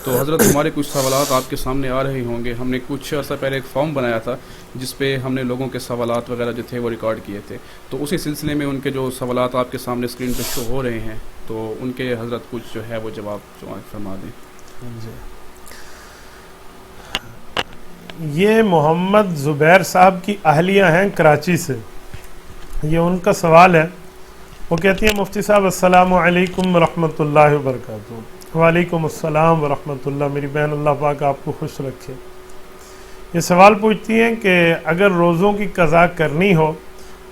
تو حضرت ہمارے کچھ سوالات آپ کے سامنے آ رہے ہوں گے. ہم نے کچھ عرصہ پہلے ایک فارم بنایا تھا جس پہ ہم نے لوگوں کے سوالات وغیرہ جو تھے وہ ریکارڈ کیے تھے. تو اسی سلسلے میں ان کے جو سوالات آپ کے سامنے اسکرین پہ شو ہو رہے ہیں تو ان کے حضرت کچھ جو ہے وہ جواب فرما دیں. یہ محمد زبیر صاحب کی اہلیہ ہیں کراچی سے. یہ ان کا سوال ہے. وہ کہتی ہیں مفتی صاحب السلام علیکم ورحمۃ اللہ وبرکاتہ. وعلیکم السلام ورحمۃ اللہ. میری بہن اللہ پاک آپ کو خوش رکھے. یہ سوال پوچھتی ہیں کہ اگر روزوں کی قضا کرنی ہو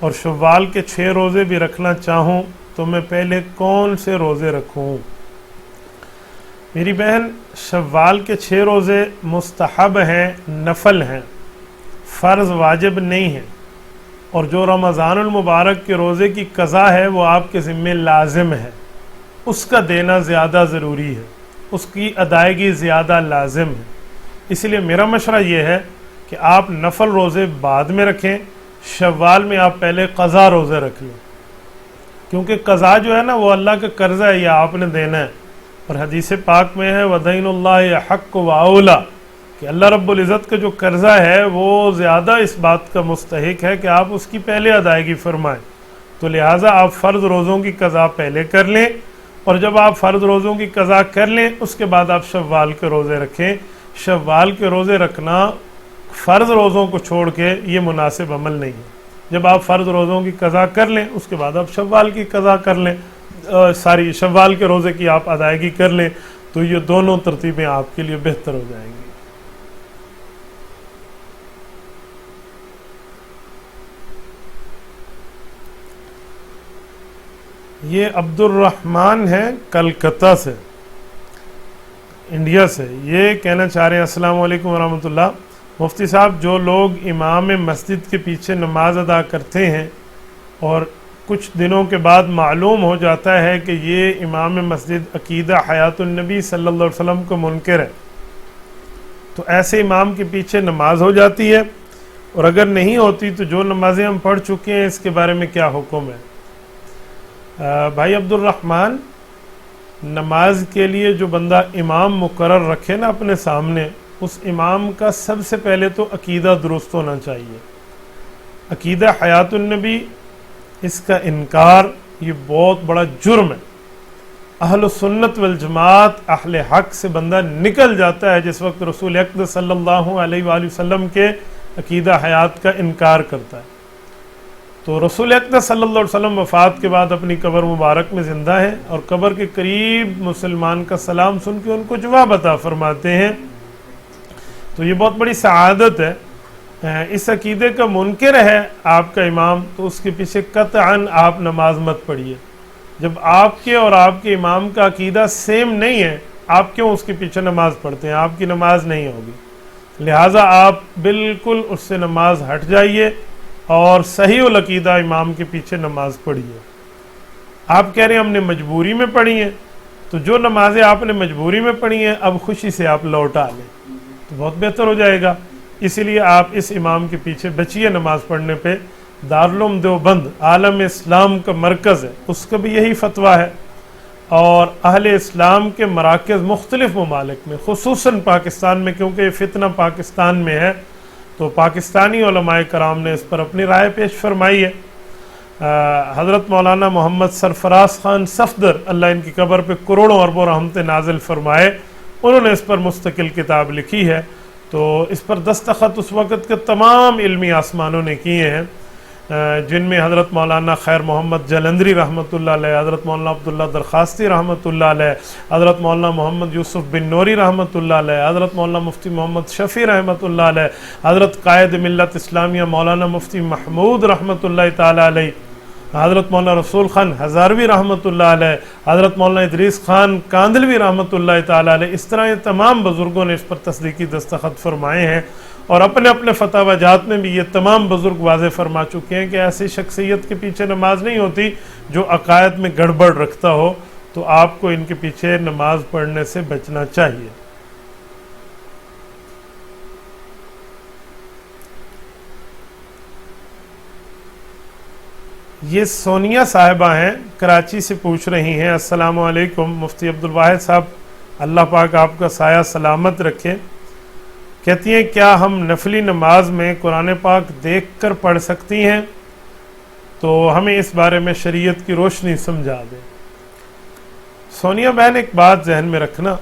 اور شوال کے 6 روزے بھی رکھنا چاہوں تو میں پہلے کون سے روزے رکھوں؟ میری بہن شوال کے 6 روزے مستحب ہیں، نفل ہیں، فرض واجب نہیں ہیں. اور جو رمضان المبارک کے روزے کی قضا ہے وہ آپ کے ذمہ لازم ہے. اس کا دینا زیادہ ضروری ہے، اس کی ادائیگی زیادہ لازم ہے. اس لیے میرا مشورہ یہ ہے کہ آپ نفل روزے بعد میں رکھیں، شوال میں آپ پہلے قضا روزے رکھ لیں. کیونکہ قضا جو ہے نا وہ اللہ کا قرضہ ہے، یہ آپ نے دینا ہے. اور حدیث پاک میں ہے وَدَيْنُ اللَّهِ حَقُّ وَأَوْلَى کہ اللہ رب العزت کا جو قرضہ ہے وہ زیادہ اس بات کا مستحق ہے کہ آپ اس کی پہلے ادائیگی فرمائیں. تو لہٰذا آپ فرض روزوں کی قضا پہلے کر لیں، اور جب آپ فرض روزوں کی قضا کر لیں اس کے بعد آپ شوال کے روزے رکھیں. شوال کے روزے رکھنا فرض روزوں کو چھوڑ کے یہ مناسب عمل نہیں ہے. جب آپ فرض روزوں کی قضا کر لیں اس کے بعد آپ شوال کی قضا کر لیں، شوال کے روزے کی آپ ادائیگی کر لیں، تو یہ دونوں ترتیبیں آپ کے لیے بہتر ہو جائیں گی. یہ عبد الرحمن ہیں کلکتہ سے، انڈیا سے. یہ کہنا چاہ رہے ہیں السلام علیکم ورحمۃ اللہ. مفتی صاحب جو لوگ امام مسجد کے پیچھے نماز ادا کرتے ہیں اور کچھ دنوں کے بعد معلوم ہو جاتا ہے کہ یہ امام مسجد عقیدہ حیات النبی صلی اللہ علیہ وسلم کو منکر ہے، تو ایسے امام کے پیچھے نماز ہو جاتی ہے؟ اور اگر نہیں ہوتی تو جو نمازیں ہم پڑھ چکے ہیں اس کے بارے میں کیا حکم ہے؟ بھائی عبد الرحمن، نماز کے لیے جو بندہ امام مقرر رکھے نا اپنے سامنے، اس امام کا سب سے پہلے تو عقیدہ درست ہونا چاہیے. عقیدہ حیات النبی، اس کا انکار یہ بہت بڑا جرم ہے. اہل سنت والجماعت اہل حق سے بندہ نکل جاتا ہے جس وقت رسول اقدس صلی اللہ علیہ وآلہ وسلم کے عقیدہ حیات کا انکار کرتا ہے. تو رسول اقدس صلی اللہ علیہ وسلم وفات کے بعد اپنی قبر مبارک میں زندہ ہیں اور قبر کے قریب مسلمان کا سلام سن کے ان کو جواب عطا فرماتے ہیں. تو یہ بہت بڑی سعادت ہے. اس عقیدے کا منکر ہے آپ کا امام تو اس کے پیچھے قطعاً آپ نماز مت پڑھیے. جب آپ کے اور آپ کے امام کا عقیدہ سیم نہیں ہے، آپ کیوں اس کے پیچھے نماز پڑھتے ہیں؟ آپ کی نماز نہیں ہوگی. لہٰذا آپ بالکل اس سے نماز ہٹ جائیے اور صحیح العقیدہ امام کے پیچھے نماز پڑھیے. آپ کہہ رہے ہیں ہم نے مجبوری میں پڑھی ہیں، تو جو نمازیں آپ نے مجبوری میں پڑھی ہیں اب خوشی سے آپ لوٹا لیں تو بہت بہتر ہو جائے گا. اسی لیے آپ اس امام کے پیچھے بچیے نماز پڑھنے پہ. دارالعلوم دیوبند عالم اسلام کا مرکز ہے، اس کا بھی یہی فتویٰ ہے. اور اہل اسلام کے مراکز مختلف ممالک میں خصوصاً پاکستان میں، کیونکہ یہ فتنہ پاکستان میں ہے، تو پاکستانی علماء کرام نے اس پر اپنی رائے پیش فرمائی ہے. حضرت مولانا محمد سرفراز خان صفدر اللہ ان کی قبر پہ کروڑوں اربوں رحمت نازل فرمائے، انہوں نے اس پر مستقل کتاب لکھی ہے. تو اس پر دستخط اس وقت کے تمام علمی آسمانوں نے کیے ہیں، جن میں حضرت مولانا خیر محمد جلندری رحمۃ اللہ علیہ، حضرت مولانا عبداللہ درخواستی رحمۃ اللہ علیہ، حضرت مولانا محمد یوسف بن نوری رحمۃ اللہ علیہ، حضرت مولانا مفتی محمد شفیع رحمۃ اللہ علیہ، حضرت قائد ملت اسلامیہ مولانا مفتی محمود رحمۃ اللہ تعالی علیہ، حضرت مولانا رسول خان ہزاروی رحمۃ اللہ علیہ، حضرت مولانا ادریس خان کاندلوی رحمۃ اللہ تعالی علیہ. اس طرح یہ تمام بزرگوں نے اس پر تصدیقی دستخط فرمائے ہیں، اور اپنے اپنے فتاوی جات میں بھی یہ تمام بزرگ واضح فرما چکے ہیں کہ ایسی شخصیت کے پیچھے نماز نہیں ہوتی جو عقائد میں گڑبڑ رکھتا ہو، تو آپ کو ان کے پیچھے نماز پڑھنے سے بچنا چاہیے. یہ سونیا صاحبہ ہیں، کراچی سے پوچھ رہی ہیں السلام علیکم مفتی عبدالواحد صاحب، اللہ پاک آپ کا سایہ سلامت رکھے۔ کہتی ہیں کیا ہم نفلی نماز میں قرآن پاک دیکھ کر پڑھ سکتی ہیں؟ تو ہمیں اس بارے میں شریعت کی روشنی سمجھا دیں۔ سونیا بہن، ایک بات ذہن میں رکھنا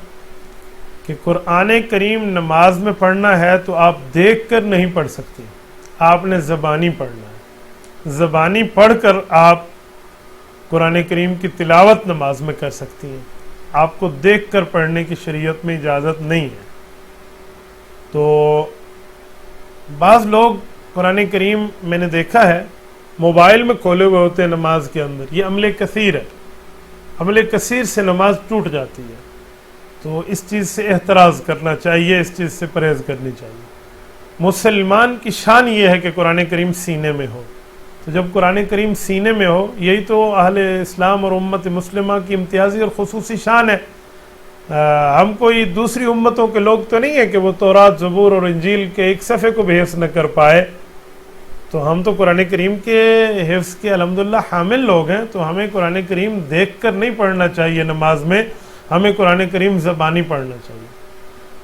کہ قرآن کریم نماز میں پڑھنا ہے تو آپ دیکھ کر نہیں پڑھ سکتے، آپ نے زبانی پڑھنا ہے۔ زبانی پڑھ کر آپ قرآن کریم کی تلاوت نماز میں کر سکتی ہیں، آپ کو دیکھ کر پڑھنے کی شریعت میں اجازت نہیں ہے۔ تو بعض لوگ قرآن کریم میں نے دیکھا ہے موبائل میں کھولے ہوئے ہوتے ہیں نماز کے اندر، یہ عمل کثیر ہے، عمل کثیر سے نماز ٹوٹ جاتی ہے۔ تو اس چیز سے احتراز کرنا چاہیے، اس چیز سے پرہیز کرنی چاہیے۔ مسلمان کی شان یہ ہے کہ قرآن کریم سینے میں ہو، تو جب قرآن کریم سینے میں ہو، یہی تو اہل اسلام اور امت مسلمہ کی امتیازی اور خصوصی شان ہے۔ ہم کوئی دوسری امتوں کے لوگ تو نہیں ہیں کہ وہ تورات، زبور اور انجیل کے ایک صفحے کو بھی حفظ نہ کر پائے، تو ہم تو قرآن کریم کے حفظ کے الحمدللہ حامل لوگ ہیں۔ تو ہمیں قرآن کریم دیکھ کر نہیں پڑھنا چاہیے نماز میں، ہمیں قرآن کریم زبانی پڑھنا چاہیے۔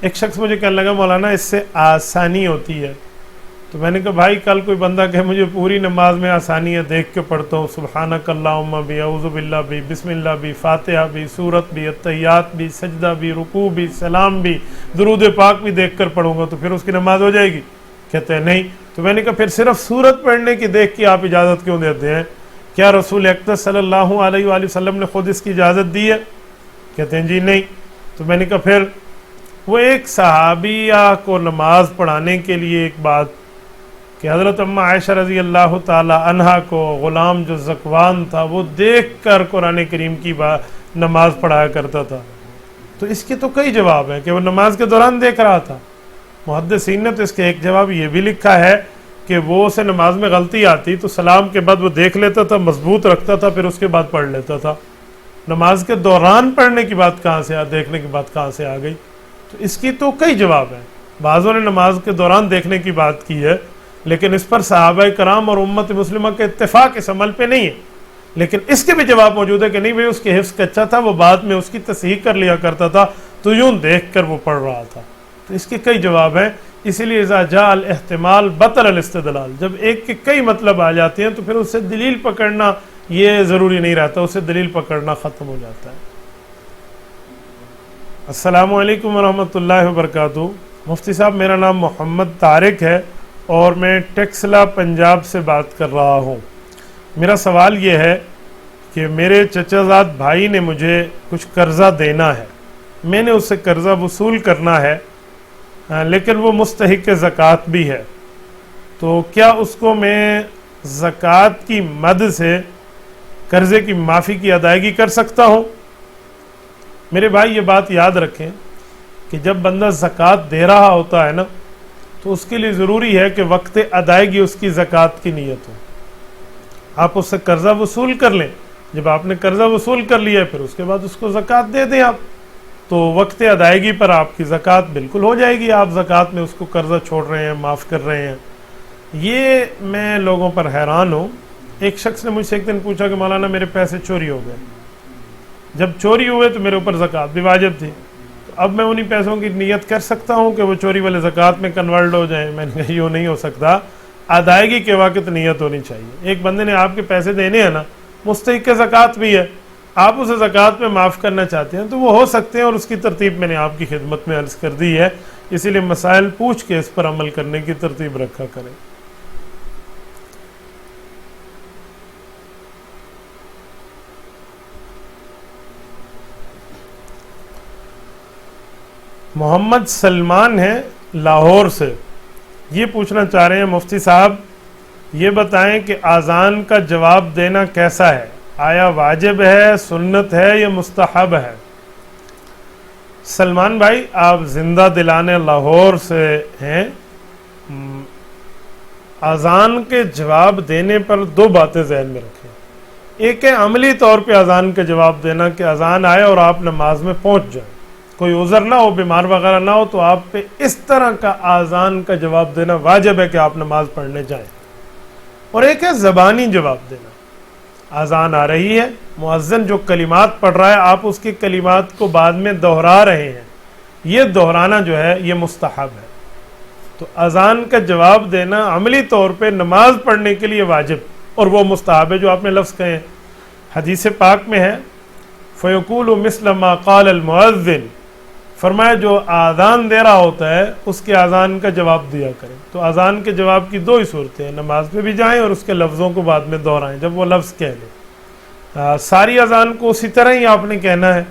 ایک شخص مجھے کہنے لگا مولانا اس سے آسانی ہوتی ہے، تو میں نے کہا بھائی کل کوئی بندہ کہ مجھے پوری نماز میں آسانی ہے، دیکھ کے پڑھتا ہوں، سبحانک اللہم بھی، اعوذ باللہ بھی، بسم اللہ بھی، فاتحہ بھی، سورت بھی، التحیات بھی، سجدہ بھی، رکوع بھی، سلام بھی، درود پاک بھی دیکھ کر پڑھوں گا تو پھر اس کی نماز ہو جائے گی؟ کہتے ہیں نہیں۔ تو میں نے کہا پھر صرف سورت پڑھنے کی دیکھ کے آپ اجازت کیوں دیتے ہیں؟ کیا رسول اقدس صلی اللہ علیہ وآلہ وسلم نے خود اس کی اجازت دی ہے؟ کہتے ہیں جی نہیں۔ تو میں نے کہا پھر وہ ایک صحابیہ کو نماز پڑھانے کے لیے ایک بات کہ حضرت اماں عائشہ رضی اللہ تعالی عنہا کو غلام جو زکوان تھا وہ دیکھ کر قرآن کریم کی نماز پڑھایا کرتا تھا، تو اس کے تو کئی جواب ہیں کہ وہ نماز کے دوران دیکھ رہا تھا۔ محدثین نے تو اس کے ایک جواب یہ بھی لکھا ہے کہ وہ اسے نماز میں غلطی آتی تو سلام کے بعد وہ دیکھ لیتا تھا، مضبوط رکھتا تھا، پھر اس کے بعد پڑھ لیتا تھا۔ نماز کے دوران پڑھنے کی بات کہاں سے دیکھنے کی بات کہاں سے آ گئی؟ تو اس کی تو کئی جواب ہیں۔ بعضوں نے نماز کے دوران دیکھنے کی بات کی ہے، لیکن اس پر صحابہ کرام اور امت مسلمہ کے اتفاق اس عمل پہ نہیں ہے۔ لیکن اس کے بھی جواب موجود ہے کہ نہیں بھئی اس کے حفظ کچا تھا، وہ بعد میں اس کی تصحیح کر لیا کرتا تھا، تو یوں دیکھ کر وہ پڑھ رہا تھا۔ تو اس کے کئی جواب ہیں، اسی لیے اذا جاء الاحتمال بطل الاستدلال، جب ایک کے کئی مطلب آ جاتے ہیں تو پھر اس سے دلیل پکڑنا یہ ضروری نہیں رہتا، اس سے دلیل پکڑنا ختم ہو جاتا ہے۔ السلام علیکم ورحمۃ اللہ وبرکاتہ۔ مفتی صاحب میرا نام محمد طارق ہے اور میں ٹیکسلا پنجاب سے بات کر رہا ہوں۔ میرا سوال یہ ہے کہ میرے چچا زاد بھائی نے مجھے کچھ قرضہ دینا ہے، میں نے اس سے قرضہ وصول کرنا ہے، لیکن وہ مستحق زکوٰۃ بھی ہے، تو کیا اس کو میں زکوٰۃ کی مد سے قرضے کی معافی کی ادائیگی کر سکتا ہوں؟ میرے بھائی یہ بات یاد رکھیں کہ جب بندہ زکوٰۃ دے رہا ہوتا ہے نا تو اس کے لیے ضروری ہے کہ وقت ادائیگی اس کی زکوٰۃ کی نیت ہو۔ آپ اس سے قرضہ وصول کر لیں، جب آپ نے قرضہ وصول کر لیا پھر اس کے بعد اس کو زکوٰۃ دے دیں آپ، تو وقت ادائیگی پر آپ کی زکوٰۃ بالکل ہو جائے گی۔ آپ زکوٰۃ میں اس کو قرضہ چھوڑ رہے ہیں، معاف کر رہے ہیں۔ یہ میں لوگوں پر حیران ہوں۔ ایک شخص نے مجھ سے ایک دن پوچھا کہ مولانا میرے پیسے چوری ہو گئے، جب چوری ہوئے تو میرے اوپر زکوٰۃ بھی واجب تھی، تو اب میں انہی پیسوں کی نیت کر سکتا ہوں کہ وہ چوری والے زکوٰۃ میں کنورٹ ہو جائیں؟ میں نے کہا یوں نہیں ہو سکتا، ادائیگی کے وقت نیت ہونی چاہیے۔ ایک بندے نے آپ کے پیسے دینے ہیں نا، مستحق زکوٰۃ بھی ہے، آپ اسے زکوٰۃ میں معاف کرنا چاہتے ہیں تو وہ ہو سکتے ہیں، اور اس کی ترتیب میں نے آپ کی خدمت میں عرض کر دی ہے، اسی لیے مسائل پوچھ کے اس پر عمل کرنے کی ترتیب رکھا کریں۔ محمد سلمان ہیں لاہور سے، یہ پوچھنا چاہ رہے ہیں مفتی صاحب یہ بتائیں کہ اذان کا جواب دینا کیسا ہے؟ آیا واجب ہے، سنت ہے یا مستحب ہے؟ سلمان بھائی آپ زندہ دلانے لاہور سے ہیں۔ اذان کے جواب دینے پر دو باتیں ذہن میں رکھیں۔ ایک ہے عملی طور پہ اذان کا جواب دینا کہ اذان آئے اور آپ نماز میں پہنچ جائیں، کوئی عذر نہ ہو، بیمار وغیرہ نہ ہو، تو آپ پہ اس طرح کا اذان کا جواب دینا واجب ہے کہ آپ نماز پڑھنے جائیں۔ اور ایک ہے زبانی جواب دینا۔ اذان آ رہی ہے، مؤذن جو کلمات پڑھ رہا ہے آپ اس کے کلمات کو بعد میں دہرا رہے ہیں، یہ دہرانا جو ہے یہ مستحب ہے۔ تو اذان کا جواب دینا عملی طور پہ نماز پڑھنے کے لیے واجب اور وہ مستحب ہے جو آپ نے لفظ کہے ہیں۔ حدیث پاک میں ہے فَيَقُولُ مِثْلَ مَا قَالَ الْمُؤَذِّنُ، فرمایا جو اذان دے رہا ہوتا ہے اس کے اذان کا جواب دیا کریں۔ تو اذان کے جواب کی دو ہی صورتیں ہیں، نماز پہ بھی جائیں اور اس کے لفظوں کو بعد میں دہرائیں جب وہ لفظ کہہ لیں۔ ساری اذان کو اسی طرح ہی آپ نے کہنا ہے،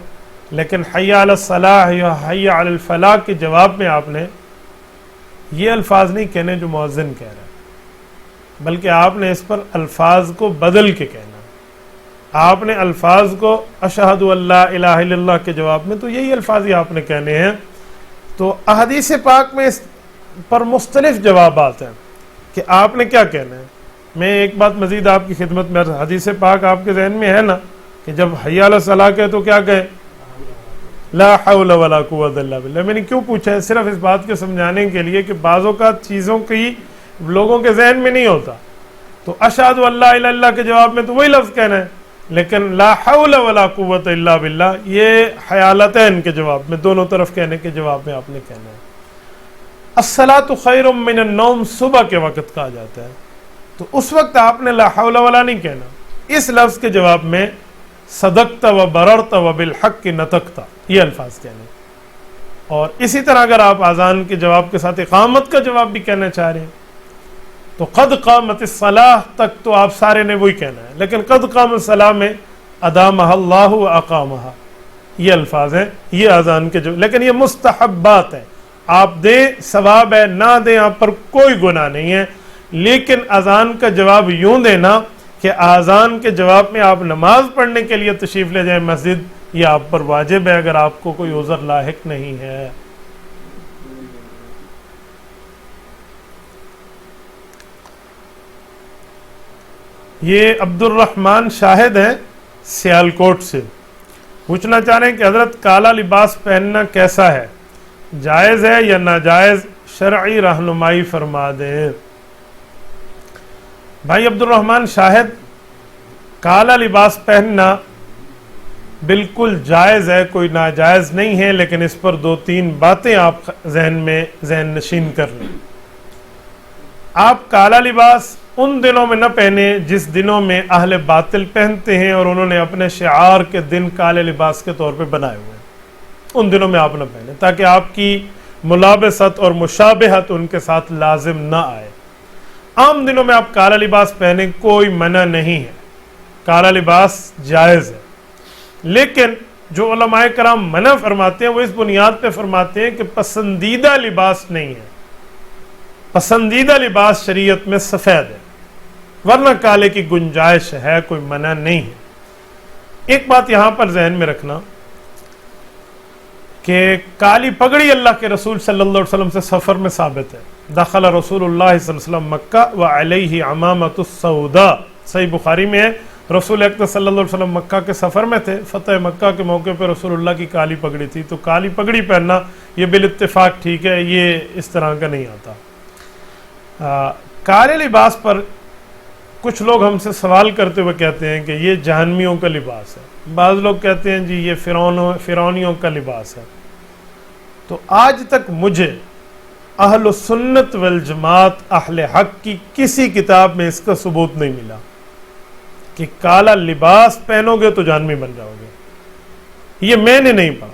لیکن حی علی الصلاح یا حی علی الفلاح کے جواب میں آپ نے یہ الفاظ نہیں کہنے جو مؤذن کہہ رہا ہے، بلکہ آپ نے اس پر الفاظ کو بدل کے کہنا ہے۔ آپ نے الفاظ کو اشہد اللہ الہ الا اللہ کے جواب میں تو یہی الفاظ ہی آپ نے کہنے ہیں۔ تو احادیث پاک میں اس پر مختلف جوابات ہیں کہ آپ نے کیا کہنا ہے۔ میں ایک بات مزید آپ کی خدمت میں، حدیث پاک آپ کے ذہن میں ہے نا کہ جب حی علی الصلاح کہے تو کیا کہے؟ لا حول ولا قوت الا باللہ۔ میں نے کیوں پوچھا ہے؟ صرف اس بات کو سمجھانے کے لیے کہ بعض اوقات چیزوں کی لوگوں کے ذہن میں نہیں ہوتا، تو اشہد اللہ الہ الا اللہ کے جواب میں تو وہی لفظ کہنا ہے، لیکن لا حول ولا قوت الا باللہ یہ حیالتین کے جواب میں، دونوں طرف کہنے کے جواب میں آپ نے کہنا ہے۔ الصلاۃ خیر من النوم صبح کے وقت کہا جاتا ہے، تو اس وقت آپ نے لا حول ولا نہیں کہنا، اس لفظ کے جواب میں صدقت و بررت و بالحق نطقت یہ الفاظ کہنے۔ اور اسی طرح اگر آپ اذان کے جواب کے ساتھ اقامت کا جواب بھی کہنا چاہ رہے ہیں تو قد قامت الصلاح تک تو آپ سارے نے وہی کہنا ہے، لیکن قد قام الصلاح میں ادامہ اللہ و اقامہ یہ الفاظ ہیں، یہ اذان کے جو، لیکن یہ مستحبات ہیں، آپ دیں ثواب ہے، نہ دیں آپ پر کوئی گناہ نہیں ہے، لیکن اذان کا جواب یوں دینا کہ اذان کے جواب میں آپ نماز پڑھنے کے لیے تشریف لے جائیں مسجد، یہ آپ پر واجب ہے اگر آپ کو کوئی عذر لاحق نہیں ہے۔ یہ عبد الرحمن شاہد ہیں سیالکوٹ سے، پوچھنا چاہ رہے ہیں کہ حضرت کالا لباس پہننا کیسا ہے، جائز ہے یا ناجائز، شرعی رہنمائی فرما دیں۔ بھائی عبد الرحمن شاہد، کالا لباس پہننا بالکل جائز ہے، کوئی ناجائز نہیں ہے، لیکن اس پر دو تین باتیں آپ ذہن نشین کر لیں۔ آپ کالا لباس ان دنوں میں نہ پہنے جس دنوں میں اہل باطل پہنتے ہیں اور انہوں نے اپنے شعار کے دن کالے لباس کے طور پہ بنائے ہوئے ہیں، ان دنوں میں آپ نہ پہنیں تاکہ آپ کی ملابست اور مشابہت ان کے ساتھ لازم نہ آئے۔ عام دنوں میں آپ کالا لباس پہنیں، کوئی منع نہیں ہے، کالا لباس جائز ہے، لیکن جو علماء کرام منع فرماتے ہیں وہ اس بنیاد پہ فرماتے ہیں کہ پسندیدہ لباس نہیں ہے۔ پسندیدہ لباس شریعت میں سفید ہے، ورنہ کالے کی گنجائش ہے، کوئی منع نہیں ہے۔ ایک بات یہاں پر ذہن میں رکھنا کہ کالی پگڑی اللہ کے رسول صلی اللہ علیہ وسلم سے سفر میں ثابت ہے۔ دخل رسول اللہ صلی اللہ علیہ وسلم مکہ وعلیہ عمامۃ السوداء، صحیح بخاری میں ہے، رسول اکرم صلی اللہ علیہ وسلم مکہ کے سفر میں تھے، فتح مکہ کے موقع پہ رسول اللہ کی کالی پگڑی تھی، تو کالی پگڑی پہننا یہ بالاتفاق ٹھیک ہے، یہ اس طرح کا نہیں آتا۔ کالے لباس پر کچھ لوگ ہم سے سوال کرتے ہوئے کہتے ہیں کہ یہ جہنمیوں کا لباس ہے، بعض لوگ کہتے ہیں جی یہ فرعونیوں کا لباس ہے۔ تو آج تک مجھے اہل سنت والجماعت اہل حق کی کسی کتاب میں اس کا ثبوت نہیں ملا کہ کالا لباس پہنو گے تو جہنمی بن جاؤ گے، یہ میں نے نہیں پڑھا،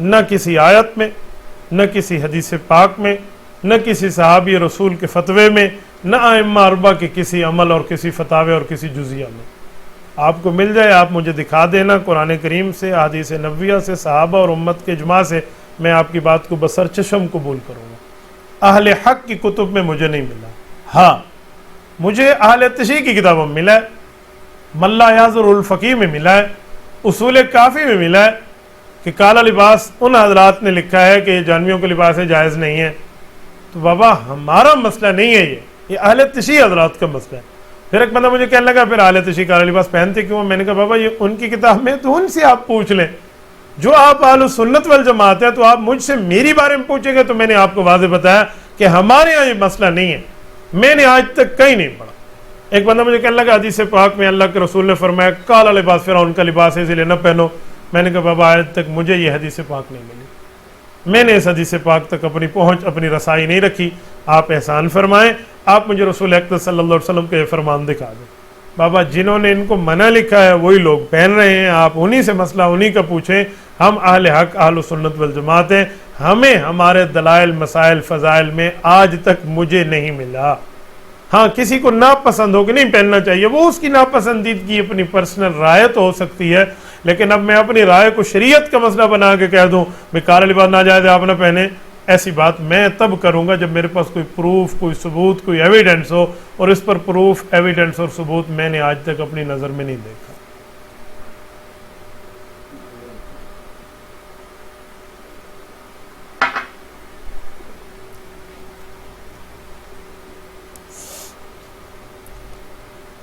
نہ کسی آیت میں، نہ کسی حدیث پاک میں، نہ کسی صحابی رسول کے فتوے میں، نہ ائمہ اربعہ کے کسی عمل اور کسی فتاوے اور کسی جزیہ میں۔ آپ کو مل جائے آپ مجھے دکھا دینا، قرآن کریم سے، احادیث نبویہ سے، صحابہ اور امت کے اجماع سے، میں آپ کی بات کو بسر چشم قبول کروں گا۔ اہل حق کی کتب میں مجھے نہیں ملا، ہاں مجھے اہل تشیع کی کتابوں میں ملا ہے، ملا یاظر الفقی میں ملا ہے، اصول کافی میں ملا ہے کہ کالا لباس ان حضرات نے لکھا ہے کہ یہ جہنمیوں کا لباس ہے، جائز نہیں ہے۔ تو بابا ہمارا مسئلہ نہیں ہے یہ اہل تشیع حضرات کا مسئلہ ہے۔ پھر ایک بندہ مجھے کہنے لگا پھر اہل تشیع کالا لباس پہنتے کیوں؟ میں نے کہا بابا یہ ان کی کتاب میں، تو ان سے آپ پوچھ لیں، جو آپ اہل سنت والجماعت ہیں، تو آپ مجھ سے میری بارے میں پوچھیں گے تو میں نے آپ کو واضح بتایا کہ ہمارے ہاں یہ مسئلہ نہیں ہے، میں نے آج تک کہیں نہیں پڑھا۔ ایک بندہ مجھے کہنے لگا حدیث پاک میں اللہ کے رسول نے فرمایا کالا لباس فرعون کا لباس ہے اس لیے نہ پہنو. میں نے کہا بابا آج تک مجھے یہ حدیث پاک نہیں ملی, میں نے اس حدیث پاک تک اپنی پہنچ اپنی رسائی نہیں رکھی. آپ احسان فرمائیں, آپ مجھے رسول اکرم صلی اللہ علیہ وسلم کا یہ فرمان دکھا دیں. بابا جنہوں نے ان کو منع لکھا ہے وہی لوگ پہن رہے ہیں, آپ انہی سے مسئلہ انہی کا پوچھیں. ہم اہل حق اہل سنت والجماعت ہیں, ہمیں ہمارے دلائل مسائل فضائل میں آج تک مجھے نہیں ملا. ہاں کسی کو ناپسند ہو کہ نہیں پہننا چاہیے, وہ اس کی ناپسندیدگی اپنی پرسنل رائے تو ہو سکتی ہے, لیکن اب میں اپنی رائے کو شریعت کا مسئلہ بنا کے کہہ دوں بھائی کالا لباس ناجائز ہے آپ نہ پہنے, ایسی بات میں تب کروں گا جب میرے پاس کوئی پروف, کوئی ثبوت, کوئی ایویڈنس ہو, اور اس پر پروف ایویڈنس اور ثبوت میں نے آج تک اپنی نظر میں نہیں دیکھا.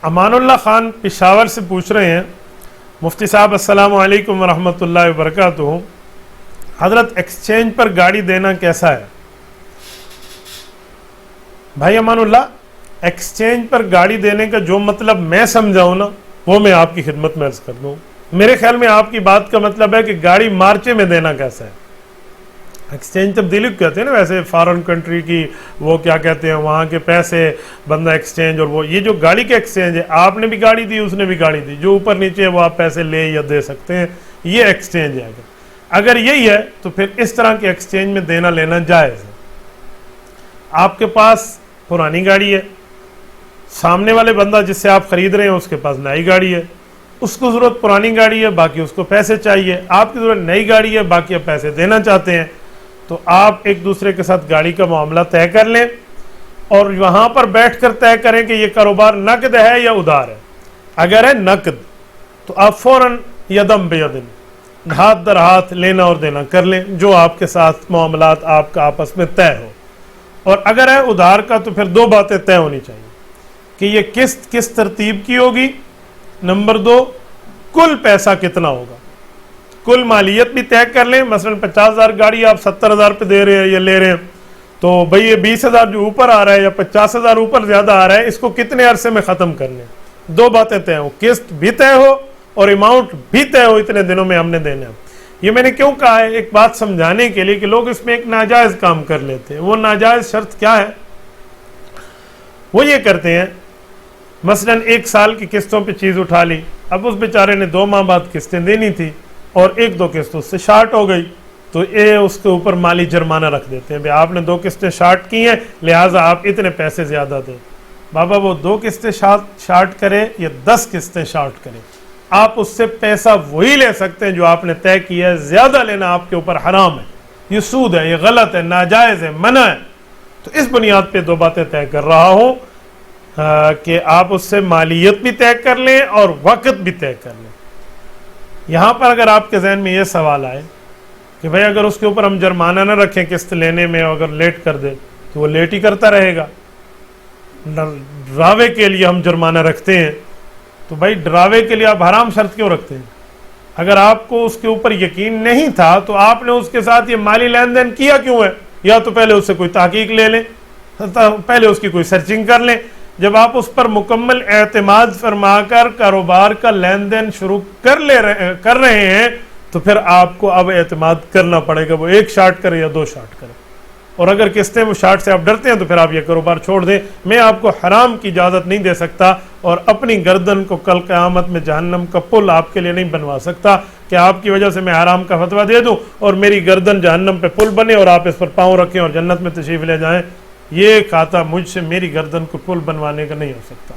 امان اللہ خان پشاور سے پوچھ رہے ہیں, مفتی صاحب السلام علیکم ورحمۃ اللہ وبرکاتہ, حضرت ایکسچینج پر گاڑی دینا کیسا ہے؟ بھائی امان اللہ, ایکسچینج پر گاڑی دینے کا جو مطلب میں سمجھاؤں نا وہ میں آپ کی خدمت میں عرض کر دوں. میرے خیال میں آپ کی بات کا مطلب ہے کہ گاڑی مارچے میں دینا کیسا ہے. ایکسچینج تبدیلی کہتے ہیں نا, ویسے فارن کنٹری کی وہ کیا کہتے ہیں وہاں کے پیسے بندہ ایکسچینج, اور وہ یہ جو گاڑی کے ایکسچینج ہے, آپ نے بھی گاڑی دی اس نے بھی گاڑی دی, جو اوپر نیچے ہے وہ آپ پیسے لے یا دے سکتے ہیں, یہ ایکسچینج ہے. اگر یہی ہے تو پھر اس طرح کے ایکسچینج میں دینا لینا جائز ہے. آپ کے پاس پرانی گاڑی ہے, سامنے والے بندہ جس سے آپ خرید رہے ہیں اس کے پاس نئی گاڑی ہے, اس کو ضرورت پرانی گاڑی ہے باقی اس کو پیسے چاہیے, آپ کی ضرورت نئی گاڑی ہے باقی آپ پیسے دینا چاہتے ہیں, تو آپ ایک دوسرے کے ساتھ گاڑی کا معاملہ طے کر لیں اور وہاں پر بیٹھ کر طے کریں کہ یہ کاروبار نقد ہے یا ادھار ہے. اگر ہے نقد تو آپ فوراً یدم بیدن ہاتھ در ہاتھ لینا اور دینا کر لیں, جو آپ کے ساتھ معاملات آپ کا آپس میں طے ہو. اور اگر ہے ادھار کا تو پھر دو باتیں طے ہونی چاہیے کہ یہ قسط کس ترتیب کی ہوگی, نمبر 2 کل پیسہ کتنا ہوگا, کل مالیت بھی طے کر لیں. مثلا 50,000 گاڑی آپ 70,000 پہ دے رہے ہیں یا لے رہے ہیں, تو بھئی یہ 20,000 جو اوپر آ رہا ہے یا 50,000 اوپر زیادہ آ رہا ہے, اس کو کتنے عرصے میں ختم کرنے. دو باتیں طے ہو, قسط بھی طے ہو اور اماؤنٹ بھی طے ہو, اتنے دنوں میں ہم نے دینے. یہ میں نے کیوں کہا ہے, ایک بات سمجھانے کے لیے کہ لوگ اس میں ایک ناجائز کام کر لیتے ہیں. وہ ناجائز شرط کیا ہے, وہ یہ کرتے ہیں مثلا 1 سال کی قسطوں پہ چیز اٹھا لی, اب اس بیچارے نے 2 ماہ بعد قسطیں دینی تھی اور 1-2 قسط اس سے شارٹ ہو گئی, تو یہ اس کے اوپر مالی جرمانہ رکھ دیتے ہیں, آپ نے 2 قسطیں شارٹ کی ہیں لہٰذا آپ اتنے پیسے زیادہ دیں. بابا وہ 2 قسطیں شارٹ کرے یا 10 قسطیں شارٹ کرے, آپ اس سے پیسہ وہی لے سکتے ہیں جو آپ نے طے کیا ہے. زیادہ لینا آپ کے اوپر حرام ہے, یہ سود ہے, یہ غلط ہے, ناجائز ہے, منع ہے. تو اس بنیاد پہ 2 باتیں طے کر رہا ہوں کہ آپ اس سے مالیت بھی طے کر لیں اور وقت بھی طے کر لیں. یہاں پر اگر آپ کے ذہن میں یہ سوال آئے کہ بھئی اگر اس کے اوپر ہم جرمانہ نہ رکھیں قسط لینے میں, اگر لیٹ کر دے تو وہ لیٹ ہی کرتا رہے گا, ڈراوے کے لیے ہم جرمانہ رکھتے ہیں, تو بھائی ڈراوے کے لیے آپ حرام شرط کیوں رکھتے ہیں؟ اگر آپ کو اس کے اوپر یقین نہیں تھا تو آپ نے اس کے ساتھ یہ مالی لین دین کیا کیوں ہے؟ یا تو پہلے اس سے کوئی تحقیق لے لیں, پہلے اس کی کوئی سرچنگ کر لیں. جب آپ اس پر مکمل اعتماد فرما کر کاروبار کا لین دین شروع کر رہے ہیں تو پھر آپ کو اب اعتماد کرنا پڑے گا, وہ 1 شارٹ کرے یا 2 شارٹ کرے. اور اگر قسطیں وہ شارٹ سے آپ ڈرتے ہیں تو پھر آپ یہ کاروبار چھوڑ دیں. میں آپ کو حرام کی اجازت نہیں دے سکتا اور اپنی گردن کو کل قیامت میں جہنم کا پل آپ کے لیے نہیں بنوا سکتا کہ آپ کی وجہ سے میں حرام کا فتویٰ دے دوں اور میری گردن جہنم پہ پل بنے اور آپ اس پر پاؤں رکھیں اور جنت میں تشریف لے جائیں. یہ کھاتا مجھ سے میری گردن کو پل بنوانے کا نہیں ہو سکتا.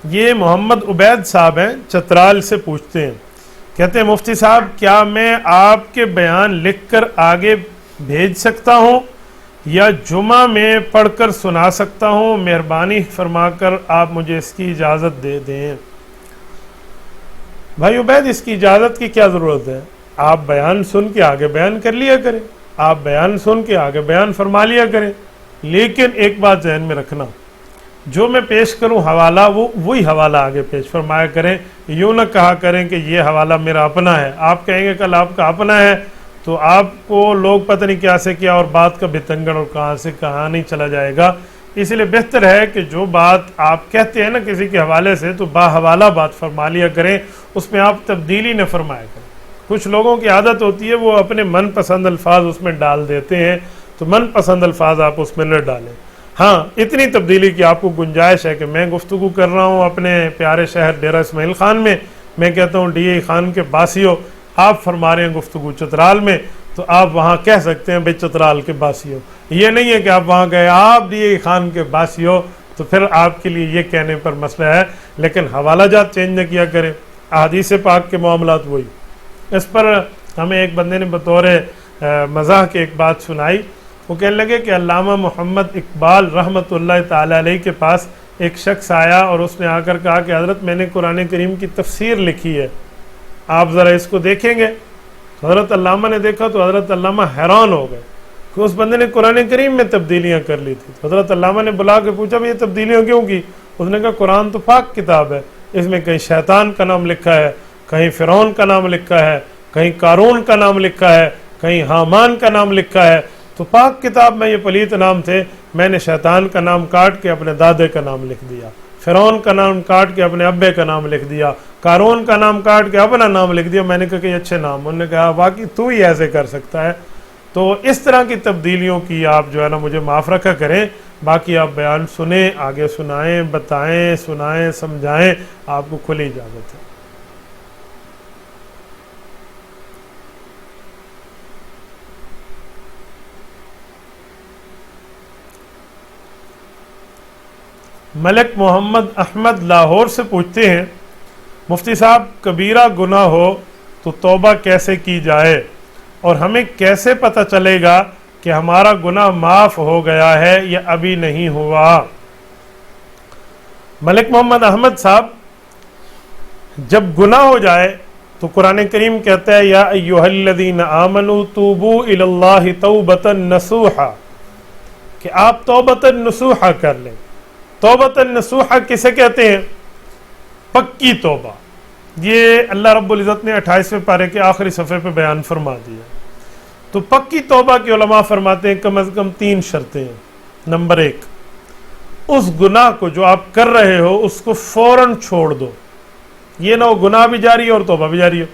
یہ محمد عبید صاحب ہیں, چترال سے پوچھتے ہیں, کہتے ہیں مفتی صاحب کیا میں آپ کے بیان لکھ کر آگے بھیج سکتا ہوں یا جمعہ میں پڑھ کر سنا سکتا ہوں؟ مہربانی فرما کر آپ مجھے اس کی اجازت دے دیں. بھائی عبید اس کی اجازت کی کیا ضرورت ہے, آپ بیان سن کے آگے بیان کر لیا کریں, آپ بیان سن کے آگے بیان فرما لیا کریں. لیکن ایک بات ذہن میں رکھنا, جو میں پیش کروں حوالہ وہی حوالہ آگے پیش فرمایا کریں. یوں نہ کہا کریں کہ یہ حوالہ میرا اپنا ہے, آپ کہیں گے کل آپ کا اپنا ہے تو آپ کو لوگ پتہ نہیں کیا سے کیا اور بات کا بتنگڑ اور کہاں سے کہاں نہیں چلا جائے گا. اس لیے بہتر ہے کہ جو بات آپ کہتے ہیں نا کسی کے حوالے سے تو باحوالہ بات فرما لیا کریں, اس میں آپ تبدیلی نہ فرمایا کریں. کچھ لوگوں کی عادت ہوتی ہے وہ اپنے من پسند الفاظ اس میں ڈال دیتے ہیں, تو من پسند الفاظ آپ اس میں نہ ڈالیں. ہاں اتنی تبدیلی کی آپ کو گنجائش ہے کہ میں گفتگو کر رہا ہوں اپنے پیارے شہر ڈیرہ اسماعیل خان میں, میں کہتا ہوں ڈی اے خان کے باسیوں, آپ فرما رہے ہیں گفتگو چترال میں, تو آپ وہاں کہہ سکتے ہیں بھائی چترال کے باسیوں. یہ نہیں ہے کہ آپ وہاں گئے آپ ڈی اے خان کے باسیوں, تو پھر آپ کے لیے یہ کہنے پر مسئلہ ہے. لیکن حوالہ جات چینج نہ کیا کریں, احادیث پاک کے معاملات وہی. اس پر ہمیں ایک بندے نے بطور مزاح کے ایک بات سنائی. وہ کہنے لگے کہ علامہ محمد اقبال رحمۃ اللہ تعالی علیہ کے پاس ایک شخص آیا اور اس نے آ کر کہا کہ حضرت میں نے قرآن کریم کی تفسیر لکھی ہے, آپ ذرا اس کو دیکھیں گے. حضرت علامہ نے دیکھا تو حضرت علامہ حیران ہو گئے کہ اس بندے نے قرآن کریم میں تبدیلیاں کر لی تھی. حضرت علامہ نے بلا کے پوچھا یہ تبدیلیاں کیوں کی؟ اس نے کہا قرآن تو پاک کتاب ہے, اس میں کہیں شیطان کا نام لکھا ہے, کہیں فرعون کا نام لکھا ہے, کہیں قارون کا نام لکھا ہے, کہیں حامان کا نام لکھا ہے. تو پاک کتاب میں یہ پلیت نام تھے, میں نے شیطان کا نام کاٹ کے اپنے دادے کا نام لکھ دیا, فرعون کا نام کاٹ کے اپنے ابے کا نام لکھ دیا, قارون کا نام کاٹ کے اپنا نام لکھ دیا. میں نے کہا کہ یہ اچھے نام. انہوں نے کہا واقعی تو ہی ایسے کر سکتا ہے. تو اس طرح کی تبدیلیوں کی آپ جو ہے نا مجھے معاف رکھا کریں. باقی آپ بیان سنیں, آگے سنائیں, بتائیں, سنائیں, سمجھائیں, آپ کو کھلی اجازت ہے. ملک محمد احمد لاہور سے پوچھتے ہیں مفتی صاحب کبیرہ گناہ ہو تو توبہ کیسے کی جائے اور ہمیں کیسے پتہ چلے گا کہ ہمارا گناہ معاف ہو گیا ہے یا ابھی نہیں ہوا؟ ملک محمد احمد صاحب جب گناہ ہو جائے تو قرآن کریم کہتا ہے یا ایھا الذین آمنوا توبوا الی اللہ توبۃ نصوحا, کہ آپ توبۃ نصوحا کر لیں. توبۃ نصوحا کسے کہتے ہیں؟ پکی توبہ. یہ اللہ رب العزت نے 28ویں پارے کے آخری صفحے پہ بیان فرما دیا. تو پکی توبہ کے علماء فرماتے ہیں کم از کم 3 شرطیں ہیں. نمبر 1, اس گناہ کو جو آپ کر رہے ہو اس کو فوراً چھوڑ دو. یہ نہ ہو گناہ بھی جاری اور توبہ بھی جاری ہو,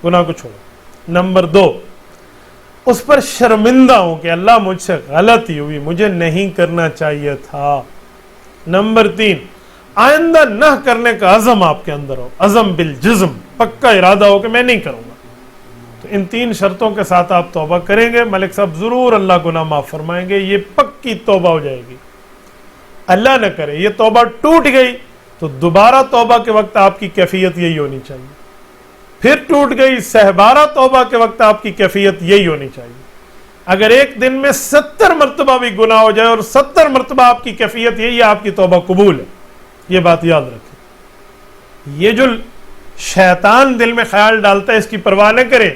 گناہ کو چھوڑو. نمبر 2, اس پر شرمندہ ہوں کہ اللہ مجھ سے غلطی ہوئی, مجھے نہیں کرنا چاہیے تھا. نمبر 3, آئندہ نہ کرنے کا عزم آپ کے اندر ہو, عزم بالجزم, پکا ارادہ ہو کہ میں نہیں کروں گا. تو ان 3 شرطوں کے ساتھ آپ توبہ کریں گے, ملک صاحب ضرور اللہ گناہ معاف فرمائیں گے. یہ پکی توبہ ہو جائے گی. اللہ نہ کرے یہ توبہ ٹوٹ گئی تو دوبارہ توبہ کے وقت آپ کی کیفیت یہی ہونی چاہیے. پھر ٹوٹ گئی, سہبارہ توبہ کے وقت آپ کی کیفیت یہی ہونی چاہیے. اگر ایک دن میں 70 مرتبہ بھی گناہ ہو جائے اور 70 مرتبہ آپ کی کیفیت یہی ہے, آپ کی توبہ قبول ہے. یہ بات یاد رکھیں. یہ جو شیطان دل میں خیال ڈالتا ہے اس کی پرواہ نہ کرے.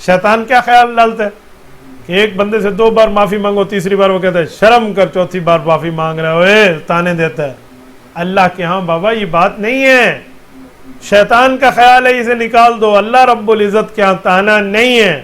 شیطان کیا خیال ڈالتا ہے کہ ایک بندے سے 2 بار معافی مانگو, تیسری بار وہ کہتا ہے شرم کر, چوتھی بار معافی مانگ رہا ہے, اے تانے دیتا ہے. اللہ کے ہاں بابا یہ بات نہیں ہے. شیطان کا خیال ہے اسے نکال دو. اللہ رب العزت کے ہاں تانا نہیں ہے.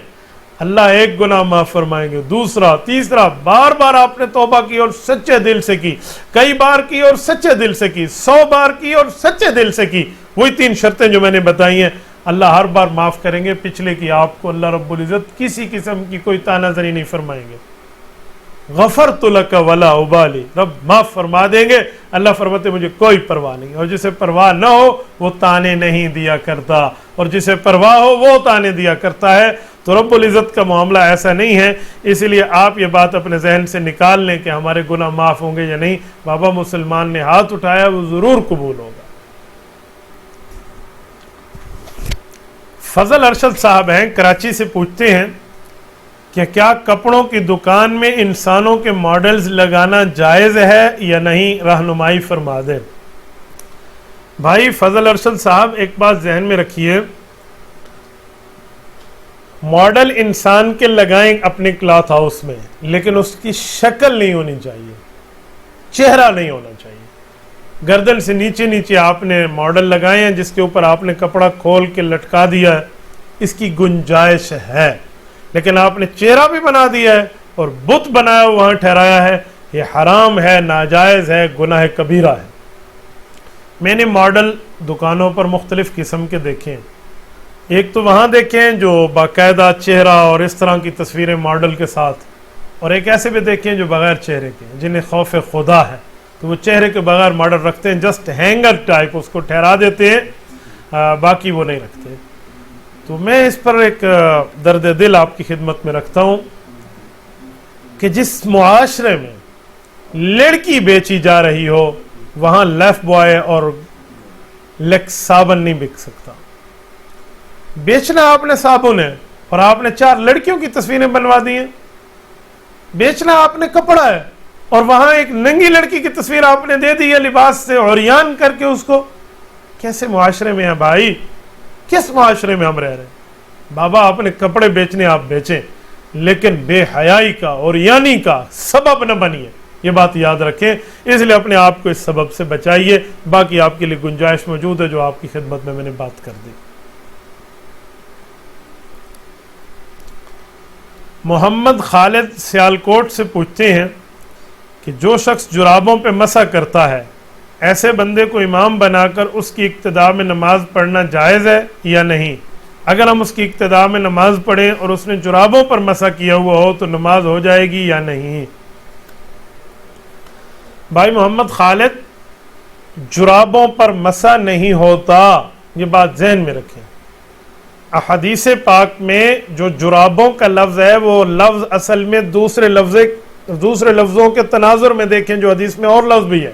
اللہ ایک گناہ معاف فرمائیں گے, دوسرا, تیسرا. بار بار آپ نے توبہ کی اور سچے دل سے کی, کئی بار کی اور سچے دل سے کی, 100 بار کی اور سچے دل سے کی. وہی 3 شرطیں جو میں نے بتائی ہیں, اللہ ہر بار معاف کریں گے. پچھلے کی آپ کو اللہ رب العزت کسی قسم کی کوئی تانا زنی نہیں فرمائیں گے. غفرت لک ولا ابالی, رب معاف فرما دیں گے. اللہ فرماتے مجھے کوئی پرواہ نہیں. اور جسے پرواہ نہ ہو وہ تانے نہیں دیا کرتا, اور جسے پرواہ ہو وہ تانے دیا کرتا ہے. تو رب العزت کا معاملہ ایسا نہیں ہے. اسی لیے آپ یہ بات اپنے ذہن سے نکال لیں کہ ہمارے گناہ معاف ہوں گے یا نہیں. بابا مسلمان نے ہاتھ اٹھایا وہ ضرور قبول ہوگا. فضل ارشد صاحب ہیں کراچی سے, پوچھتے ہیں کہ کیا کپڑوں کی دکان میں انسانوں کے ماڈلز لگانا جائز ہے یا نہیں, رہنمائی فرما دیں. بھائی فضل ارشد صاحب ایک بات ذہن میں رکھیے, ماڈل انسان کے لگائیں اپنے کلاتھ ہاؤس میں, لیکن اس کی شکل نہیں ہونی چاہیے, چہرہ نہیں ہونا چاہیے. گردن سے نیچے نیچے آپ نے ماڈل لگائے ہیں جس کے اوپر آپ نے کپڑا کھول کے لٹکا دیا ہے, اس کی گنجائش ہے. لیکن آپ نے چہرہ بھی بنا دیا ہے اور بت بنایا وہاں ٹھہرایا ہے، یہ حرام ہے، ناجائز ہے، گناہ کبیرہ ہے۔ میں نے ماڈل دکانوں پر مختلف قسم کے دیکھے ہیں، ایک تو وہاں دیکھیں جو باقاعدہ چہرہ اور اس طرح کی تصویریں ماڈل کے ساتھ، اور ایک ایسے بھی دیکھیں جو بغیر چہرے کے ہیں، جنہیں خوف خدا ہے، تو وہ چہرے کے بغیر ماڈل رکھتے ہیں، جسٹ ہینگر ٹائپ اس کو ٹھہرا دیتے ہیں، باقی وہ نہیں رکھتے۔ تو میں اس پر ایک درد دل آپ کی خدمت میں رکھتا ہوں کہ جس معاشرے میں لڑکی بیچی جا رہی ہو وہاں لیف بوائے اور لیکس صابن نہیں بک سکتا۔ بیچنا آپ نے صابن ہے اور آپ نے 4 لڑکیوں کی تصویریں بنوا دی ہیں، بیچنا آپ نے کپڑا ہے اور وہاں ایک ننگی لڑکی کی تصویر آپ نے دے دی ہے لباس سے عریان کر کے اس کو۔ کیسے معاشرے میں ہیں بھائی، کس معاشرے میں ہم رہ رہے ہیں؟ بابا اپنے کپڑے بیچنے آپ بیچیں، لیکن بے حیائی کا عریانی کا سبب نہ بنیے، یہ بات یاد رکھیں۔ اس لیے اپنے آپ کو اس سبب سے بچائیے، باقی آپ کے لیے گنجائش موجود ہے جو آپ کی خدمت میں نے بات کر دی۔ محمد خالد سیالکوٹ سے پوچھتے ہیں کہ جو شخص جرابوں پہ مسح کرتا ہے، ایسے بندے کو امام بنا کر اس کی اقتداء میں نماز پڑھنا جائز ہے یا نہیں؟ اگر ہم اس کی اقتداء میں نماز پڑھیں اور اس نے جرابوں پر مسح کیا ہوا ہو تو نماز ہو جائے گی یا نہیں؟ بھائی محمد خالد، جرابوں پر مسح نہیں ہوتا، یہ بات ذہن میں رکھیں۔ احادیث پاک میں جو جرابوں کا لفظ ہے وہ لفظ اصل میں دوسرے لفظوں کے تناظر میں دیکھیں جو حدیث میں اور لفظ بھی ہے،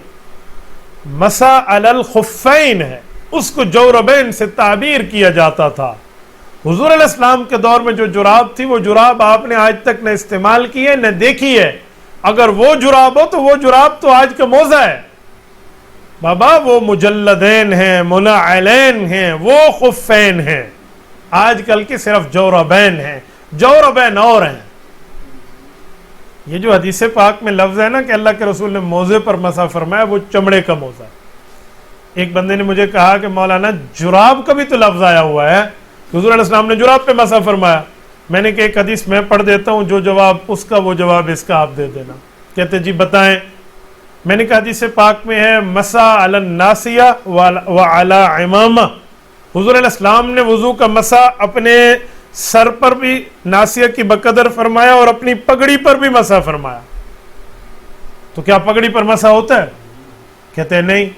مسح علی الخفین ہے، اس کو جوربین سے تعبیر کیا جاتا تھا۔ حضور علیہ السلام کے دور میں جو جراب تھی وہ جراب آپ نے آج تک نہ استعمال کی ہے نہ دیکھی ہے۔ اگر وہ جراب ہو تو وہ جراب تو آج کا موزہ ہے بابا، وہ مجلدین ہیں، منعلین ہیں، وہ خفین ہیں، آج کل کی صرف جوربین ہیں، جوربین اور ہیں۔ یہ جو حدیث پاک میں لفظ ہے نا کہ اللہ کے رسول نے موزے پر مسح فرمایا، وہ چمڑے کا موزہ ہے۔ ایک بندے نے مجھے کہا کہ مولانا جراب کا بھی تو لفظ آیا ہوا ہے، حضور علیہ السلام نے جراب پہ مسح فرمایا۔ میں نے کہا ایک حدیث میں پڑھ دیتا ہوں، جو جواب اس کا وہ جواب اس کا آپ دے دینا۔ کہتے جی بتائیں۔ میں نے کہا حدیث پاک میں ہے مسح علی الناسیہ وعلی عمامہ، حضور علیہ السلام نے وضو کا مسح اپنے سر پر بھی ناسیہ کی بقدر فرمایا اور اپنی پگڑی پر بھی مسح فرمایا۔ تو کیا پگڑی پر مسح ہوتا ہے؟ کہتے ہیں نہیں۔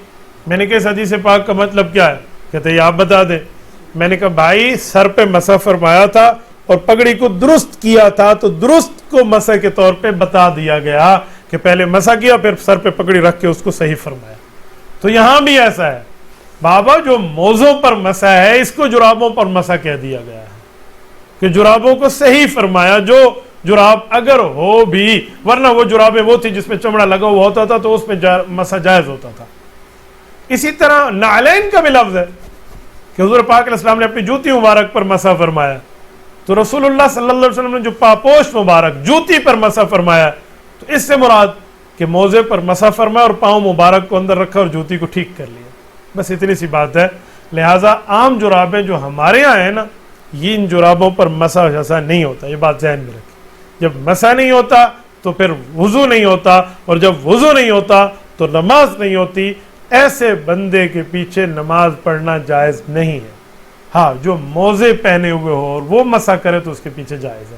میں نے کہا اس حدیث پاک کا مطلب کیا ہے؟ کہتے ہیں یہ آپ بتا دیں۔ میں نے کہا بھائی سر پہ مسح فرمایا تھا اور پگڑی کو درست کیا تھا، تو درست کو مسح کے طور پہ بتا دیا گیا کہ پہلے مسح کیا پھر سر پہ پگڑی رکھ کے اس کو صحیح فرمایا۔ تو یہاں بھی ایسا ہے بابا، جو موزوں پر مسح ہے اس کو جرابوں پر مسح کہہ دیا گیا ہے کہ جرابوں کو صحیح فرمایا، جو جراب اگر ہو بھی، ورنہ وہ جرابیں وہ تھی جس میں چمڑا لگا ہوا ہوتا تھا تو اس میں مسح جائز ہوتا تھا۔ اسی طرح نعلین کا بھی لفظ ہے کہ حضور پاک علیہ السلام نے اپنی جوتی مبارک پر مسح فرمایا، تو رسول اللہ صلی اللہ علیہ وسلم نے جو پاپوش مبارک جوتی پر مسح فرمایا، تو اس سے مراد کہ موزے پر مسح فرمایا اور پاؤں مبارک کو اندر رکھا اور جوتی کو ٹھیک کر لیا، بس اتنی سی بات ہے۔ لہٰذا عام جرابیں جو ہمارے یہاں ہیں نا، یہ ان جرابوں پر مسح جیسا نہیں ہوتا، یہ بات ذہن میں رکھیں۔ جب مسح نہیں ہوتا تو پھر وضو نہیں ہوتا، اور جب وضو نہیں ہوتا تو نماز نہیں ہوتی۔ ایسے بندے کے پیچھے نماز پڑھنا جائز نہیں ہے۔ ہاں جو موزے پہنے ہوئے ہو اور وہ مسح کرے تو اس کے پیچھے جائز ہے۔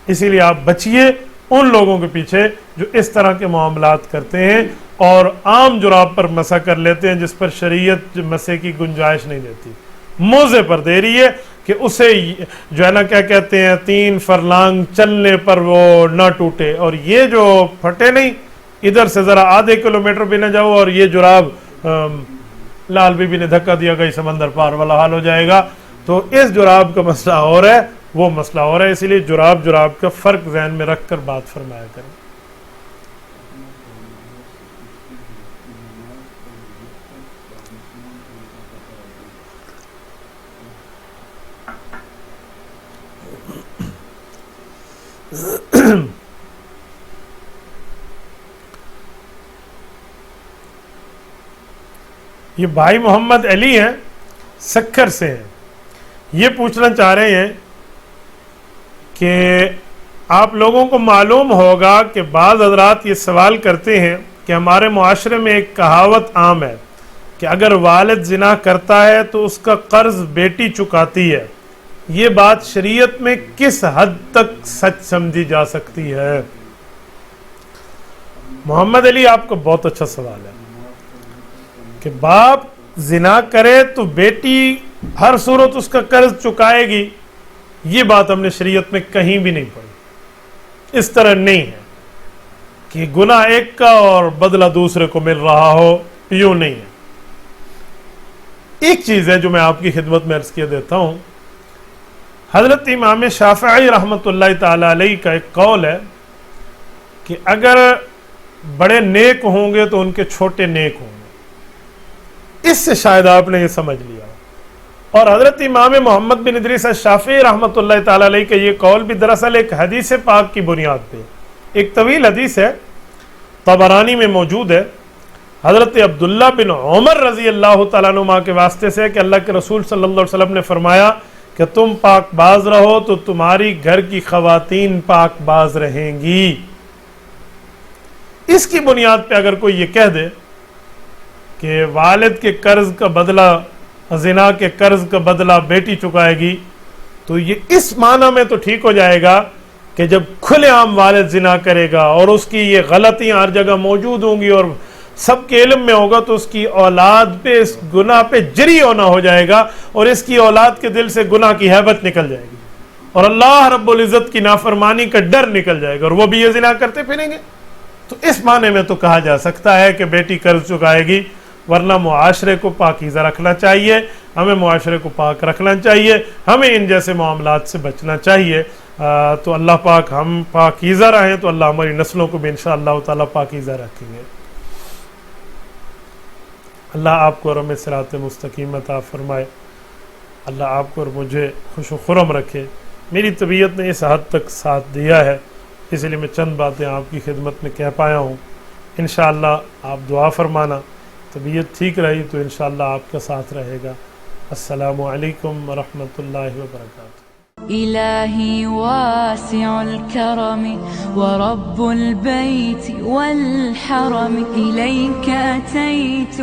اسی لیے آپ بچیے ان لوگوں کے پیچھے جو اس طرح کے معاملات کرتے ہیں اور عام جراب پر مسح کر لیتے ہیں جس پر شریعت مسح کی گنجائش نہیں دیتی، موزے پر دے رہی ہے کہ اسے جو ہے نا کیا کہتے ہیں 3 فرلانگ چلنے پر وہ نہ ٹوٹے، اور یہ جو پھٹے نہیں، ادھر سے ذرا آدھے کلومیٹر بھی نہ جاؤ اور یہ جراب لال بی بی نے دھکا دیا گئی سمندر پار والا حال ہو جائے گا۔ تو اس جراب کا مسئلہ اور ہے، وہ مسئلہ اور ہے، اسی لیے جراب کا فرق ذہن میں رکھ کر بات فرمایا کریں۔ یہ بھائی محمد علی ہیں، سکھر سے ہیں، یہ پوچھنا چاہ رہے ہیں کہ آپ لوگوں کو معلوم ہوگا کہ بعض حضرات یہ سوال کرتے ہیں کہ ہمارے معاشرے میں ایک کہاوت عام ہے کہ اگر والد زنا کرتا ہے تو اس کا قرض بیٹی چکاتی ہے. یہ بات شریعت میں کس حد تک سچ سمجھی جا سکتی ہے؟ محمد علی، آپ کا بہت اچھا سوال ہے کہ باپ زنا کرے تو بیٹی ہر صورت اس کا قرض چکائے گی. یہ بات ہم نے شریعت میں کہیں بھی نہیں پڑھی. اس طرح نہیں ہے کہ گناہ ایک کا اور بدلہ دوسرے کو مل رہا ہو، یوں نہیں ہے. ایک چیز ہے جو میں آپ کی خدمت میں عرض کیے دیتا ہوں. حضرت امام شافعی رحمۃ اللہ تعالی علیہ کا ایک قول ہے کہ اگر بڑے نیک ہوں گے تو ان کے چھوٹے نیک ہوں گے. اس سے شاید آپ نے یہ سمجھ لیا. اور حضرت امام محمد بن ادریس الشافعی رحمۃ اللہ تعالی علیہ کا یہ قول بھی دراصل ایک حدیث پاک کی بنیاد پہ، ایک طویل حدیث ہے، طبرانی میں موجود ہے. حضرت عبداللہ بن عمر رضی اللہ تعالیٰ عنہ کے واسطے سے کہ اللہ کے رسول صلی اللہ علیہ وسلم نے فرمایا کہ تم پاک باز رہو تو تمہاری گھر کی خواتین پاک باز رہیں گی. اس کی بنیاد پہ اگر کوئی یہ کہہ دے کہ والد کے قرض کا بدلہ، زنا کے قرض کا بدلہ بیٹی چکائے گی، تو یہ اس معنی میں تو ٹھیک ہو جائے گا کہ جب کھلے عام والد زنا کرے گا اور اس کی یہ غلطیاں ہر جگہ موجود ہوں گی اور سب کے علم میں ہوگا تو اس کی اولاد پہ اس گناہ پہ جری ہونا ہو جائے گا اور اس کی اولاد کے دل سے گناہ کی ہیبت نکل جائے گی اور اللہ رب العزت کی نافرمانی کا ڈر نکل جائے گا اور وہ بھی یہ زنا کرتے پھریں گے. تو اس معنی میں تو کہا جا سکتا ہے کہ بیٹی قرض چکائے گی، ورنہ معاشرے کو پاکیزہ رکھنا چاہیے. ہمیں معاشرے کو پاک رکھنا چاہیے، ہمیں ان جیسے معاملات سے بچنا چاہیے. تو اللہ پاک ہم پاکیزہ رہیں تو اللہ ہماری نسلوں کو بھی انشاءاللہ تعالی پاکیزہ رکھیں گے. اللہ آپ کو اور ہمیں صراط مستقیم عطا فرمائے. اللہ آپ کو اور مجھے خوش و خرم رکھے. میری طبیعت نے اس حد تک ساتھ دیا ہے، اس لیے میں چند باتیں آپ کی خدمت میں کہہ پایا ہوں. انشاءاللہ آپ دعا فرمانا، طبیعت ٹھیک رہی تو انشاءاللہ آپ کا ساتھ رہے گا. السلام علیکم ورحمۃ اللہ وبرکاتہ. إلهي واسع الكرم ورب البيت والحرم إليك أتيت